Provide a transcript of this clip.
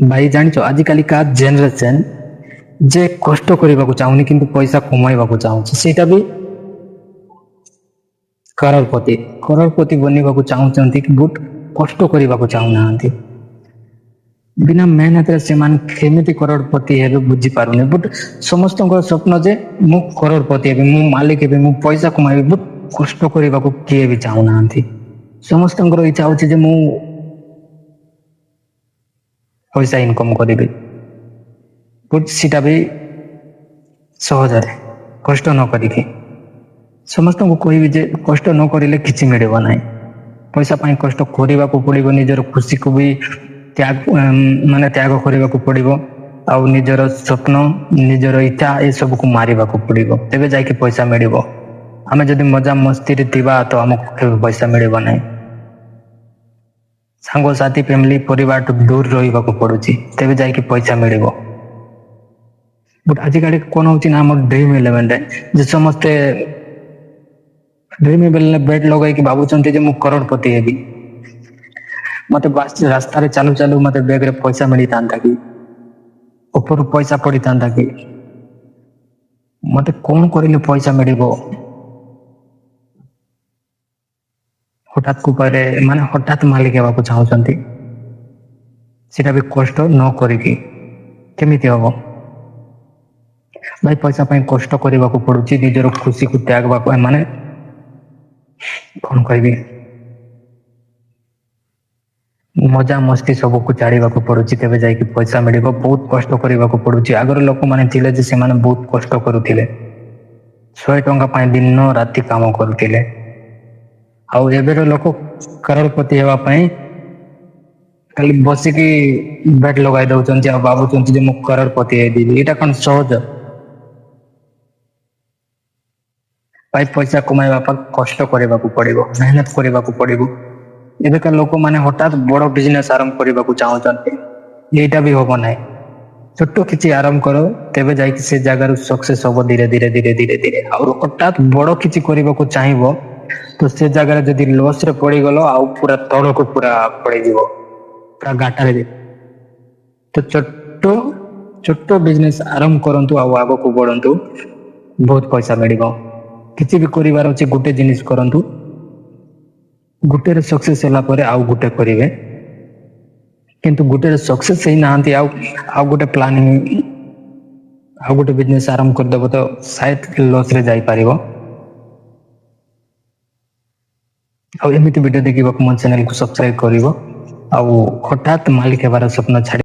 ଭାଇ ଜାଣିଛ ଆଜିକାଲିକା ଜେନେରେସନ ଯେ କଷ୍ଟ କରିବାକୁ ଚାହୁଁନି କିନ୍ତୁ ପଇସା କମାଇବାକୁ ଚାହୁଁଛି, ସେଇଟା ବି କରୋଡ଼ପତି ବନିବାକୁ ଚାହୁଁଛନ୍ତି ବହୁତ କଷ୍ଟ କରିବାକୁ ଚାହୁଁନାହାନ୍ତି। ବିନା ମେହନତରେ ସେମାନେ କେମିତି କରୋଡ଼ପତି ହେବେ ବୁଝିପାରୁନି। ବଟ୍ ସମସ୍ତଙ୍କର ସ୍ୱପ୍ନ ଯେ ମୁଁ କରୋଡ଼ପତି ହେବି, ମୁଁ ମାଲିକ ହେବି, ମୁଁ ପଇସା କମାଇବି। ବଟ୍ କଷ୍ଟ କରିବାକୁ କିଏ ବି ଚାହୁଁନାହାନ୍ତି। ସମସ୍ତଙ୍କର ଇଚ୍ଛା ହଉଛି ଯେ ମୁଁ ପଇସା ଇନକମ୍ କରିବି, ବଟ୍ ସେଟା ବି ସହଜରେ କଷ୍ଟ ନ କରିକି। ସମସ୍ତଙ୍କୁ କହିବି ଯେ କଷ୍ଟ ନ କରିଲେ କିଛି ମିଳିବ ନାହିଁ। ପଇସା ପାଇଁ କଷ୍ଟ କରିବାକୁ ପଡ଼ିବ, ନିଜର ଖୁସିକୁ ବି ତ୍ୟାଗ କରିବାକୁ ପଡ଼ିବ, ଆଉ ନିଜର ସ୍ୱପ୍ନ ନିଜର ଇଚ୍ଛା ଏସବୁକୁ ମାରିବାକୁ ପଡ଼ିବ, ତେବେ ଯାଇକି ପଇସା ମିଳିବ। ଆମେ ଯଦି ମଜା ମସ୍ତିରେ ଥିବା ତ ଆମକୁ କେବେ ପଇସା ମିଳିବ ନାହିଁ। ସାଙ୍ଗସାଥି ଫ୍ୟାମିଲି ପରିବାରଠୁ ଦୂର ରହିବାକୁ ପଡୁଛି, ତେବେ ଯାଇକି ପଇସା ମିଳିବ। ବଟ୍ ଆଜିକାଲି କ'ଣ ହଉଛି ନା, ଆମର ଡ୍ରିମ୍ ଇଲେଭେନରେ ଯେ ସମସ୍ତେ ଡ୍ରିମ୍ ଇଲେଭେନରେ ବେଟ୍ ଲଗାଇକି ଭାବୁଛନ୍ତି ଯେ ମୁଁ କରୋଡ଼ପତି ହେବି। ମତେ ରାସ୍ତାରେ ଚାଲୁ ଚାଲୁ ମତେ ବ୍ୟାଗରେ ପଇସା ମିଳିଥାନ୍ତା କି, ଉପରୁ ପଇସା ପଡ଼ିଥାନ୍ତା କି, ମତେ କ'ଣ କରିଲେ ପଇସା ମିଳିବ। ହଠାତ୍ ମାଲିକ ହେବାକୁ ଚାହୁଁଛନ୍ତି, ସେଟା ବି କଷ୍ଟ ନ କରିକି କେମିତି ହବ ଭାଇ? ପଇସା ପାଇଁ କଷ୍ଟ କରିବାକୁ ପଡୁଛି, ନିଜର ଖୁସିକୁ ତ୍ୟାଗବାକୁ, କ'ଣ କହିବି, ମଜା ମସ୍ତି ସବୁକୁ ଛାଡ଼ିବାକୁ ପଡୁଛି, ତେବେ ଯାଇକି ପଇସା ମିଳିବ। ବହୁତ କଷ୍ଟ କରିବାକୁ ପଡୁଛି। ଆଗର ଲୋକମାନେ ଥିଲେ ଯେ ସେମାନେ ବହୁତ କଷ୍ଟ କରୁଥିଲେ, 100 ଟଙ୍କା ପାଇଁ ଦିନ ରାତି କାମ କରୁଥିଲେ। ଆଉ ଏବେର ଲୋକ କରୋଡ଼ପତି ହେବା ପାଇଁ ଖାଲି ବସିକି ବେଟ୍ ଲଗାଇ ଦଉଛନ୍ତି ଆଉ ଭାବୁଛନ୍ତି ଯେ ମୁଁ କରୋଡ଼ପତି ହେଇଯିବି। ଏଇଟା କ'ଣ ସହଜ? ଭାଇ ପଇସା କମାଇବା ପାଇଁ କଷ୍ଟ କରିବାକୁ ପଡ଼ିବ, ମେହନତ କରିବାକୁ ପଡ଼ିବ। ଏବେକା ଲୋକମାନେ ହଠାତ୍ ବଡ଼ ବିଜନେସ୍ ଆରମ୍ଭ କରିବାକୁ ଚାହୁଁଛନ୍ତି, ଏଇଟା ବି ହବ ନାହିଁ। ଛୋଟ କିଛି ଆରମ୍ଭ କର, ତେବେ ଯାଇକି ସେ ଜାଗାରୁ ସକ୍ସେସ୍ ହବ ଧୀରେ ଧୀରେ ଧୀରେ ଧୀରେ ଧୀରେ। ଆଉ ହଠାତ୍ ବଡ଼ କିଛି କରିବାକୁ ଚାହିଁବ ତ ସେ ଜାଗାରେ ଯଦି ଲସ୍ରେ ପଡ଼ିଗଲ ଆଉ ପୁରା ତଳକୁ ପୁରା ପଡ଼ିଯିବ, ପୁରା ଘାଟାରେ। ତ ଛୋଟ ବିଜନେସ୍ ଆରମ୍ଭ କରନ୍ତୁ ଆଉ ଆଗକୁ ବଢ଼ନ୍ତୁ, ବହୁତ ପଇସା ମିଳିବ। କିଛି ବି କରିବାର ଅଛି, ଗୋଟେ ଜିନିଷ କରନ୍ତୁ, ଗୋଟେରେ ସକ୍ସେସ୍ ହେଲା ପରେ ଆଉ ଗୋଟେ କରିବେ। କିନ୍ତୁ ଗୋଟେରେ ସକ୍ସେସ୍ ହେଇନାହାନ୍ତି ଆଉ ଗୋଟେ ପ୍ଲାନିଂ, ଆଉ ଗୋଟେ ବିଜନେସ୍ ଆରମ୍ଭ କରିଦେବ ତ ସାୟଦ ଲସ୍ରେ ଯାଇପାରିବ। ଆଉ ଏମିତି ଭିଡ଼ିଓ ଦେଖିବାକୁ ମୋ ଚ୍ୟାନେଲକୁ ସବସ୍କ୍ରାଇବ କରିବ। ଆଉ ହଠାତ୍ ମାଲିକ ହେବାର ସ୍ୱପ୍ନ ଛାଡ଼ି